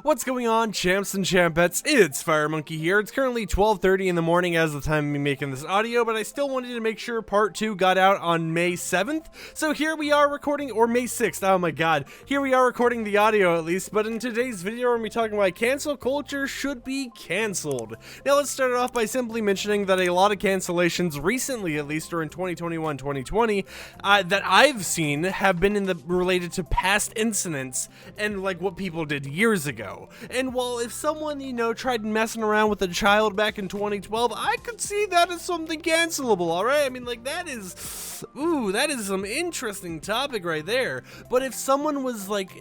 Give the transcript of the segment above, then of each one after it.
What's going on, champs and champettes? It's FireMonkey here. It's currently 12:30 in the morning as the time of me making this audio, but I still wanted to make sure part 2 got out on May 7th. So here we are recording, or May 6th, oh my god. Here we are recording the audio at least, but in today's video we're going to be talking why cancel culture should be canceled. Now let's start it off by simply mentioning that a lot of cancellations recently, at least, or in 2021-2020, that I've seen have been related to past incidents and like what people did years ago. And while if someone, tried messing around with a child back in 2012, I could see that as something cancelable, alright? I mean, like, that is some interesting topic right there. But if someone was like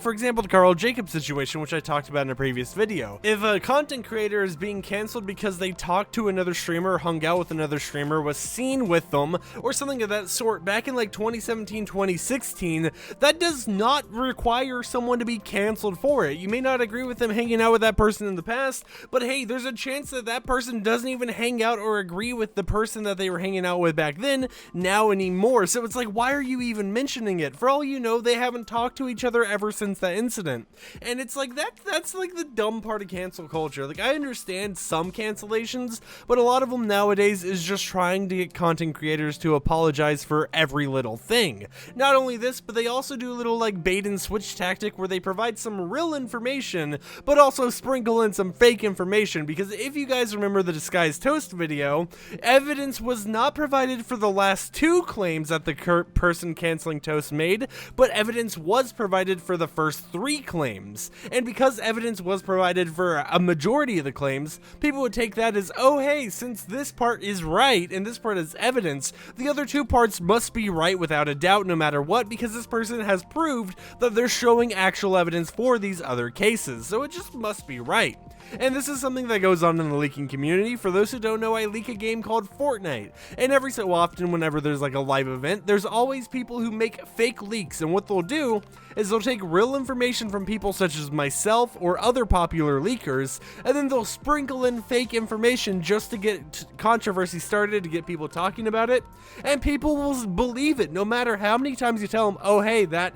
for example, the Carl Jacobs situation, which I talked about in a previous video. If a content creator is being canceled because they talked to another streamer, hung out with another streamer, was seen with them, or something of that sort back in like 2017, 2016, that does not require someone to be canceled for it. You may not agree with them hanging out with that person in the past, but hey, there's a chance that that person doesn't even hang out or agree with the person that they were hanging out with back then now anymore. So it's like, why are you even mentioning it? For all you know, they haven't talked to each other ever since that incident. And it's like that's like the dumb part of cancel culture. Like, I understand some cancellations, but a lot of them nowadays is just trying to get content creators to apologize for every little thing. Not only this, but they also do a little like bait and switch tactic where they provide some real information, but also sprinkle in some fake information, because if you guys remember the Disguised Toast video, evidence was not provided for the last 2 claims that the person canceling Toast made, but evidence was provided for the first 3 claims. And because evidence was provided for a majority of the claims, people would take that as, oh hey, since this part is right and this part is evidence, the other 2 parts must be right without a doubt no matter what, because this person has proved that they're showing actual evidence for these other cases, so it just must be right. And this is something that goes on in the leaking community. For those who don't know, I leak a game called Fortnite, and every so often whenever there's like a live event, there's always people who make fake leaks, and what they'll do is they'll take real information from people such as myself or other popular leakers, and then they'll sprinkle in fake information just to get controversy started, to get people talking about it, and people will believe it no matter how many times you tell them, oh hey, that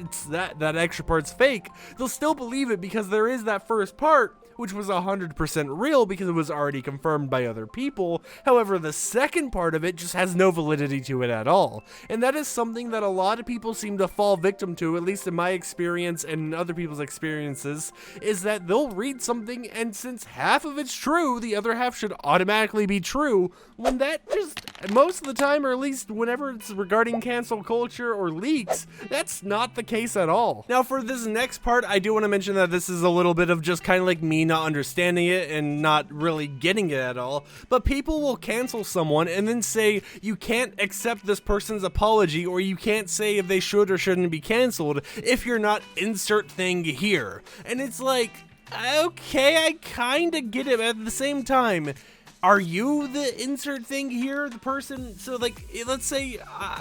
extra part's fake. They'll still believe it because there is that first part which was 100% real because it was already confirmed by other people. However, the second part of it just has no validity to it at all. And that is something that a lot of people seem to fall victim to, at least in my experience and other people's experiences, is that they'll read something and since half of it's true, the other half should automatically be true, when that just, most of the time, or at least whenever it's regarding cancel culture or leaks, that's not the case at all. Now for this next part, I do want to mention that this is a little bit of just kind of like me not understanding it and not really getting it at all, but people will cancel someone and then say you can't accept this person's apology, or you can't say if they should or shouldn't be canceled if you're not insert thing here. And it's like, okay, I kinda get it, but at the same time, are you the insert thing here, the person? So like, let's say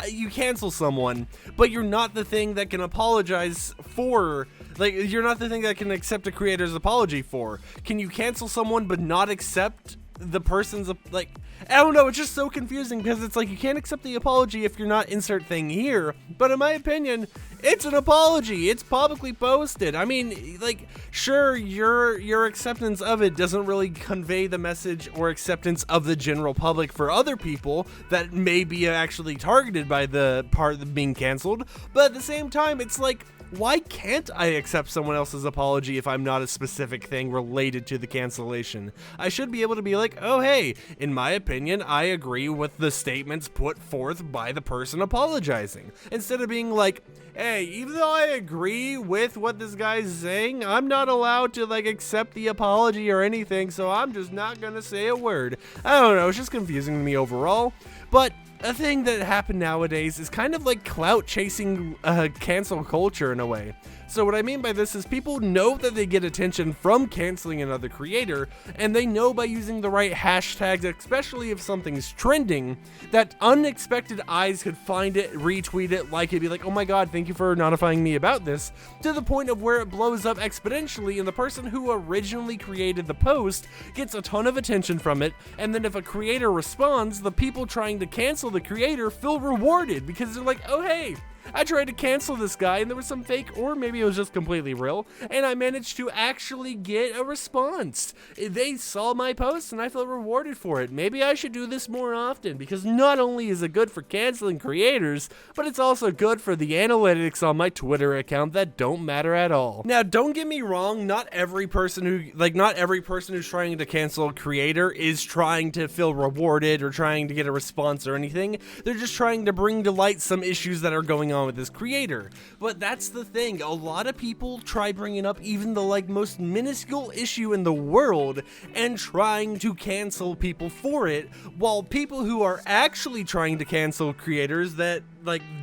you cancel someone, but you're not the thing that can apologize for, like, you're not the thing that can accept a creator's apology for. Can you cancel someone but not accept the person's, like, I don't know, it's just so confusing because it's like you can't accept the apology if you're not insert thing here, but in my opinion, it's an apology. It's publicly posted. I mean, like, sure, your acceptance of it doesn't really convey the message or acceptance of the general public for other people that may be actually targeted by the part of being canceled, but at the same time, it's like, why can't I accept someone else's apology if I'm not a specific thing related to the cancellation? I should be able to be like, oh hey, in my opinion, I agree with the statements put forth by the person apologizing. Instead of being like, hey, even though I agree with what this guy's saying, I'm not allowed to like accept the apology or anything, so I'm just not gonna say a word. I don't know, it's just confusing to me overall, but a thing that happened nowadays is kind of like clout chasing cancel culture in a way. So what I mean by this is people know that they get attention from canceling another creator, and they know by using the right hashtags, especially if something's trending, that unexpected eyes could find it, retweet it, like it, be like, oh my god, thank you for notifying me about this, to the point of where it blows up exponentially, and the person who originally created the post gets a ton of attention from it, and then if a creator responds, the people trying to cancel the creator feel rewarded because they're like, oh hey, I tried to cancel this guy and there was some fake, or maybe it was just completely real, and I managed to actually get a response. They saw my post and I felt rewarded for it. Maybe I should do this more often, because not only is it good for canceling creators, but it's also good for the analytics on my Twitter account that don't matter at all. Now, don't get me wrong, not every person who's trying to cancel a creator is trying to feel rewarded or trying to get a response or anything. They're just trying to bring to light some issues that are going on with this creator. But that's the thing, a lot of people try bringing up even the most minuscule issue in the world and trying to cancel people for it, while people who are actually trying to cancel creators that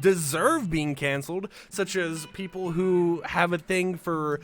deserve being canceled, such as people who have a thing for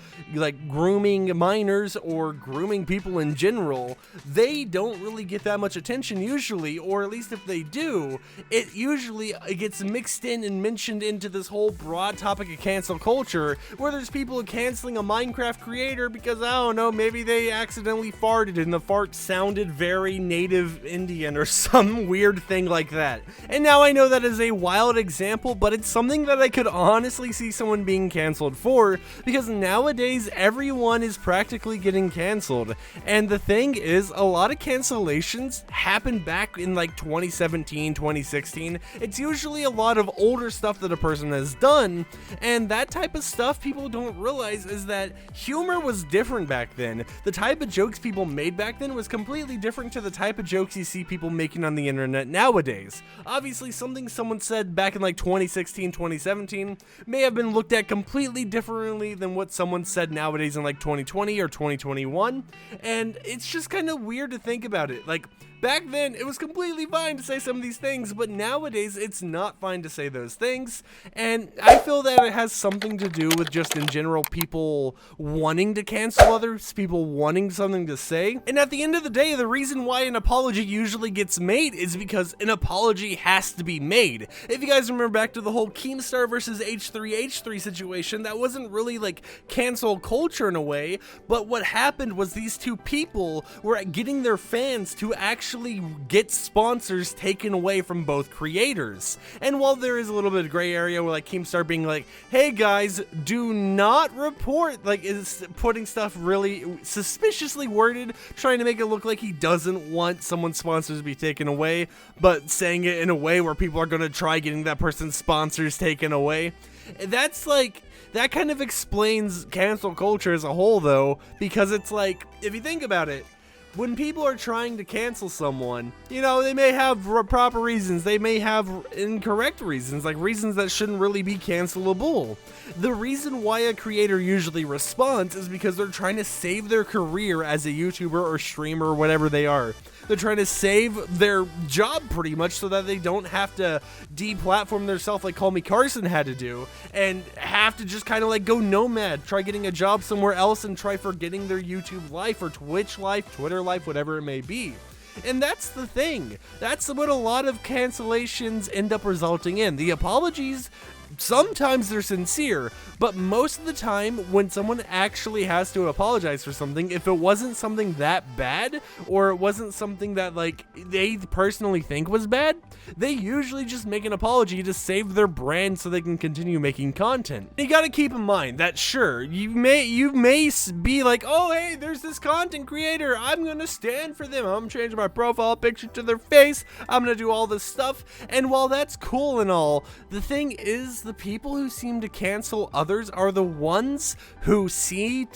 grooming minors or grooming people in general, they don't really get that much attention usually, or at least if they do, it usually gets mixed in and mentioned into this whole broad topic of cancel culture, where there's people canceling a Minecraft creator because, I don't know, maybe they accidentally farted and the fart sounded very native Indian or some weird thing like that. And now I know that is a wild example, but it's something that I could honestly see someone being canceled for, because nowadays everyone is practically getting canceled. And the thing is, a lot of cancellations happen back in 2017, 2016. It's usually a lot of older stuff that a person has done, and that type of stuff people don't realize is that humor was different back then. The type of jokes people made back then was completely different to the type of jokes you see people making on the internet nowadays. Obviously, something someone said back in 2016, 2017 may have been looked at completely differently than what someone said nowadays in 2020 or 2021, and it's just kind of weird to think about it. Back then, it was completely fine to say some of these things, but nowadays, it's not fine to say those things, and I feel that it has something to do with just in general people wanting to cancel others, people wanting something to say, and at the end of the day, the reason why an apology usually gets made is because an apology has to be made. If you guys remember back to the whole Keemstar versus H3H3 situation, that wasn't really cancel culture in a way, but what happened was these two people were getting their fans to actually get sponsors taken away from both creators. And while there is a little bit of gray area where Keemstar being hey guys, do not report, is putting stuff really suspiciously worded, trying to make it look like he doesn't want someone's sponsors to be taken away, but saying it in a way where people are going to try getting that person's sponsors taken away. That's that kind of explains cancel culture as a whole though, because it's if you think about it, when people are trying to cancel someone, they may have proper reasons, they may have incorrect reasons, reasons that shouldn't really be cancelable. The reason why a creator usually responds is because they're trying to save their career as a YouTuber or streamer or whatever they are. They're trying to save their job pretty much so that they don't have to deplatform themselves like Call Me Carson had to do, and have to just kind of go nomad, try getting a job somewhere else and try forgetting their YouTube life or Twitch life, Twitter life, whatever it may be. And that's the thing. That's what a lot of cancellations end up resulting in. The apologies, sometimes they're sincere, but most of the time when someone actually has to apologize for something, if it wasn't something that bad, or it wasn't something that they personally think was bad, they usually just make an apology to save their brand so they can continue making content. You gotta keep in mind that sure, you may be oh hey, there's this content creator, I'm gonna stand for them, I'm changing my profile picture to their face, I'm gonna do all this stuff, and while that's cool and all, the thing is, the people who seem to cancel others are the ones who see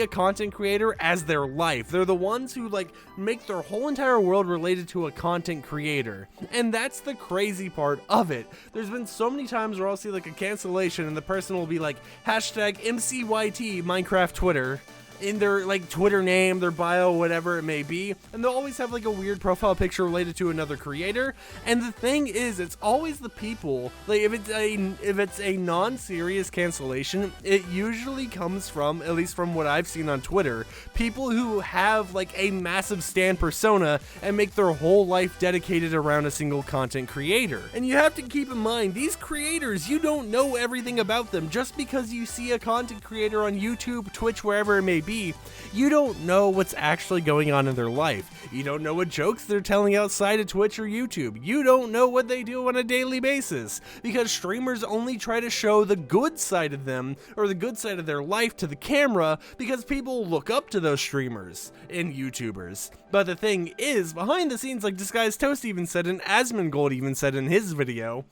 a content creator as their life. They're the ones who make their whole entire world related to a content creator. And that's the crazy part of it. There's been so many times where I'll see a cancellation and the person will be hashtag MCYT Minecraft Twitter in their Twitter name, their bio, whatever it may be, and they'll always have a weird profile picture related to another creator. And the thing is, it's always the people, if it's a non-serious cancellation, it usually comes from, at least from what I've seen on Twitter, people who have a massive stan persona and make their whole life dedicated around a single content creator. And you have to keep in mind, these creators, you don't know everything about them. Just because you see a content creator on YouTube, Twitch, wherever it may be, be, you don't know what's actually going on in their life. You don't know what jokes they're telling outside of Twitch or YouTube. You don't know what they do on a daily basis, because streamers only try to show the good side of them, or the good side of their life, to the camera, because people look up to those streamers and YouTubers. But the thing is, behind the scenes, like Disguised Toast even said, and Asmongold even said in his video,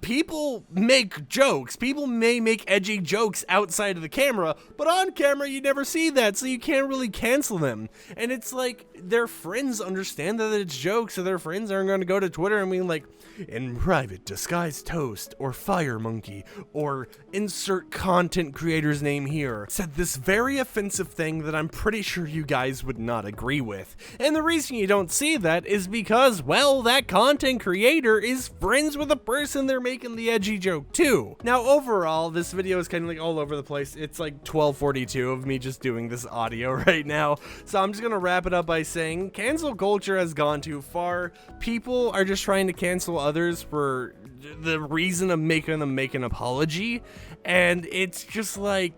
people make jokes. People may make edgy jokes outside of the camera, but on camera you never see that, so you can't really cancel them. And it's like, their friends understand that it's jokes, so their friends aren't going to go to Twitter and be like, in private, Disguised Toast or FireMonkey or insert content creator's name here said this very offensive thing that I'm pretty sure you guys would not agree with. And the reason you don't see that is because, well, that content creator is friends with the person they're making the edgy joke to. Now, overall, this video is kind of like all over the place. It's like 12:42 of me just doing this audio right now. So I'm just gonna wrap it up by saying cancel culture has gone too far. People are just trying to cancel others for the reason of making them make an apology, and it's just like,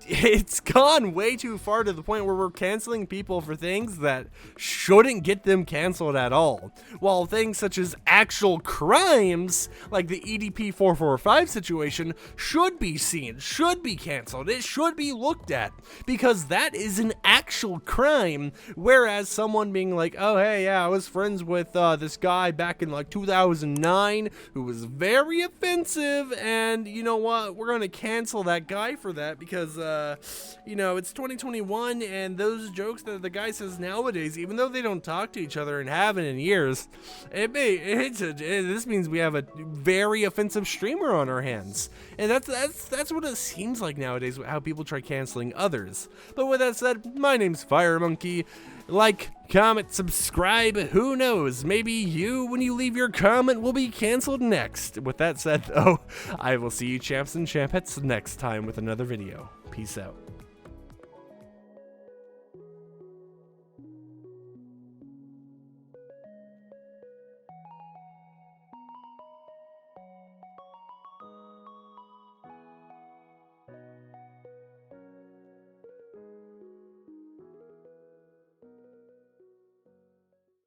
it's gone way too far, to the point where we're canceling people for things that shouldn't get them canceled at all, while things such as actual crimes like the EDP 445 situation should be seen, should be canceled, it should be looked at, because that is an actual crime. Whereas someone being like, oh hey, yeah, I was friends with this guy back in like 2009 who was very offensive, and you know what, we're gonna cancel that guy for that because you know, it's 2021, and those jokes that the guy says nowadays, even though they don't talk to each other and haven't in years, this means we have a very offensive streamer on our hands. And that's what it seems like nowadays, how people try canceling others. But with that said, my name's FireMonkey. Like, comment, subscribe, who knows, maybe you, when you leave your comment, will be canceled next. With that said, though, I will see you champs and champettes next time with another video. Peace out.